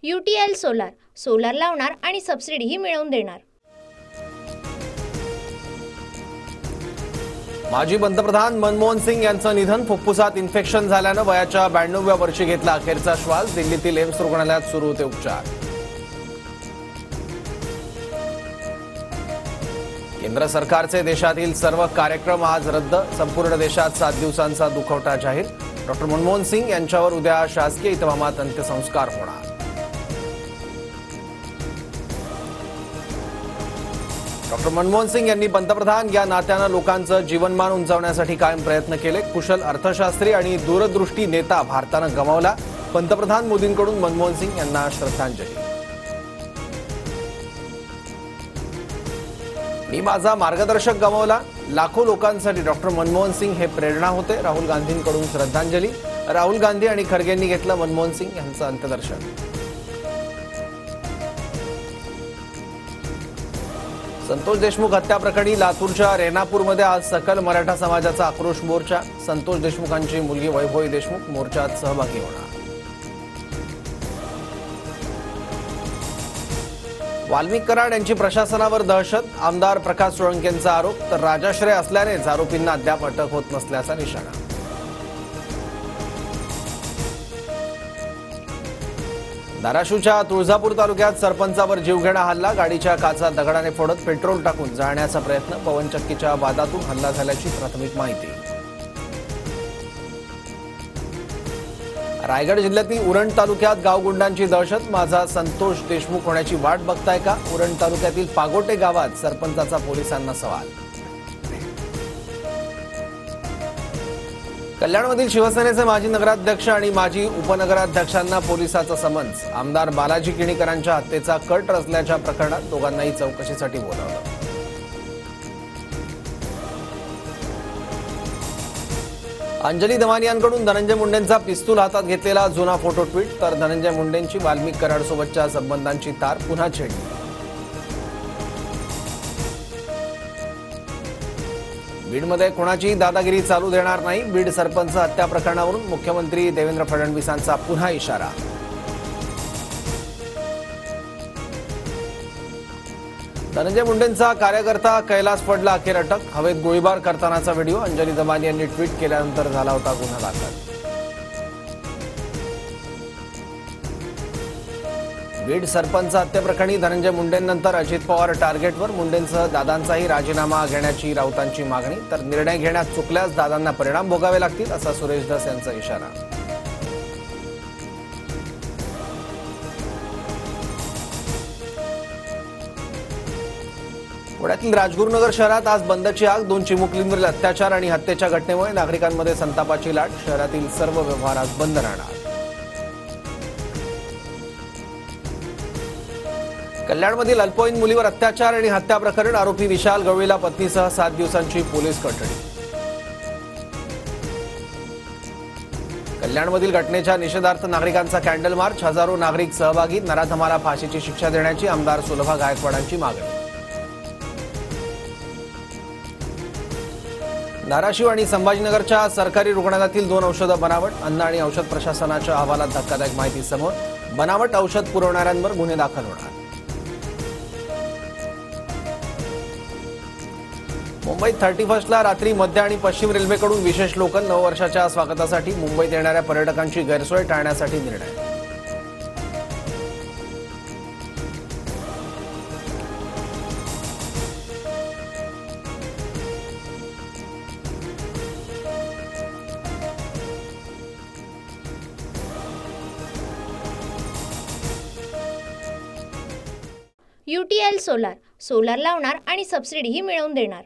UTL solar solar लावणार आणि सबसिडीही मिळवून देणार। माजी पंतप्रधान मनमोहन सिंग यांचं निधन। फुफ्फुसात इन्फेक्शन झाल्यानं वयाच्या 92व्या वर्षी घेतला अखेरचा श्वास। दिल्लीतील एम्स रुग्णालयात सुरू होते उपचार। केंद्र सरकारचे देशातील सर्व कार्यक्रम आज रद्द। संपूर्ण देशात 7 दिवसांचा दुखवटा जाहीर। डॉक्टर मनमोहन सिंग यांच्यावर उद्या शासकीय इतमामात अंत्यसंस्कार होणार। डॉक्टर मनमोहन सिंग यांनी पंतप्रधान या नात्यानं लोकांचं जीवनमान उंचावण्यासाठी कायम प्रयत्न केले। कुशल अर्थशास्त्री आणि दूरदृष्टी नेता भारतानं गमावला। पंतप्रधान मोदींकडून मनमोहन सिंग यांना श्रद्धांजली। मी माझा मार्गदर्शक गमावला। लाखो लोकांसाठी डॉक्टर मनमोहन सिंग हे प्रेरणा होते। राहुल गांधींकडून श्रद्धांजली। राहुल गांधी आणि खरगेंनी घेतलं मनमोहन सिंग यांचं अंत्यदर्शन। संतोष देशमुख हत्या प्रकरणी लातूरच्या रेणापूरमध्ये आज सकल मराठा समाजाचा आक्रोश मोर्चा। संतोष देशमुखांची मुलगी वैभवी देशमुख मोर्चात सहभागी होणार। वाल्मिक कराड यांची प्रशासनावर दहशत। आमदार प्रकाश सोळंकेंचा आरोप। तर राजाश्रय असल्यानेच आरोपींना अद्याप अटक होत नसल्याचा निशाणा। धाराशिवच्या तुळजापूर तालुक्यात सरपंचावर जीवघेणा हल्ला। गाडीच्या काचा दगडाने फोडत पेट्रोल टाकून जाळण्याचा प्रयत्न। पवनचक्कीच्या वादातून हल्ला झाल्याची प्राथमिक माहिती। रायगड जिल्ह्यातील उरण तालुक्यात गावगुंडांची दहशत। माझा संतोष देशमुख होण्याची वाट बघताय का? उरण तालुक्यातील पागोटे गावात सरपंचाचा पोलिसांना सवाल। कल्याणमधील शिवसेनेचे माजी नगराध्यक्ष आणि माजी उपनगराध्यक्षांना पोलिसाचा समन्स। आमदार बालाजी किणीकरांच्या हत्येचा कट रचल्याच्या प्रकरणात दोघांनाही चौकशीसाठी बोलावलं। अंजली दमानियांकडून धनंजय मुंडेंचा पिस्तूल हातात घेतलेला जुना फोटो ट्विट। तर धनंजय मुंडेंची वाल्मिक कराडसोबतच्या संबंधांची तार पुन्हा छेडली। बीडमध्ये कोणाची दादागिरी चालू देणार नाही। बीड सरपंच हत्या प्रकरणावरून मुख्यमंत्री देवेंद्र फडणवीसांचा पुन्हा इशारा। धनंजय मुंडेंचा कार्यकर्ता कैलास फडला अखेर अटक। हवेत गोळीबार करतानाचा व्हिडिओ अंजली दमानी यांनी ट्विट केल्यानंतर झाला होता गुन्हा दाखल। बीड सरपंच हत्येप्रकरणी धनंजय मुंडेंनंतर अजित पवार टार्गेटवर। मुंडेंसह दादांचाही राजीनामा घेण्याची राऊतांची मागणी। तर निर्णय घेण्यात चुकल्यास दादांना परिणाम भोगावे लागतील असा सुरेश धस यांचा इशारा। पुण्यातील राजगुरुनगर शहरात आज बंदची आग। 2 चिमुकलींवरील अत्याचार आणि हत्येच्या घटनेमुळे नागरिकांमध्ये संतापाची लाट। शहरातील सर्व व्यवहार आज बंद राहणार। कल्याणमधील अल्पवयीन मुलीवर अत्याचार आणि हत्या प्रकरण। आरोपी विशाल गवळीला पत्नीसह 7 दिवसांची पोलीस कोठडी। कल्याणमधील घटनेच्या निषेधार्थ नागरिकांचा कॅन्डल मार्च। हजारो नागरिक सहभागी। नराधमाला फाशीची शिक्षा देण्याची आमदार सुलभा गायकवाडांची मागणी। धाराशिव आणि संभाजीनगरच्या सरकारी रुग्णालयातील 2 औषधं बनावट। अन्न आणि औषध प्रशासनाच्या अहवालात धक्कादायक माहिती समोर। बनावट औषध पुरवणाऱ्यांवर गुन्हे दाखल होणार। मुंबईत 31ला रात्री मध्य आणि पश्चिम रेल्वेकडून विशेष लोकल। नववर्षाच्या स्वागतासाठी मुंबईत येणाऱ्या पर्यटकांची गैरसोय टाळण्यासाठी निर्णय। UTL सोलार सोलार लावणार आणि सबसिडीही मिळवून देणार।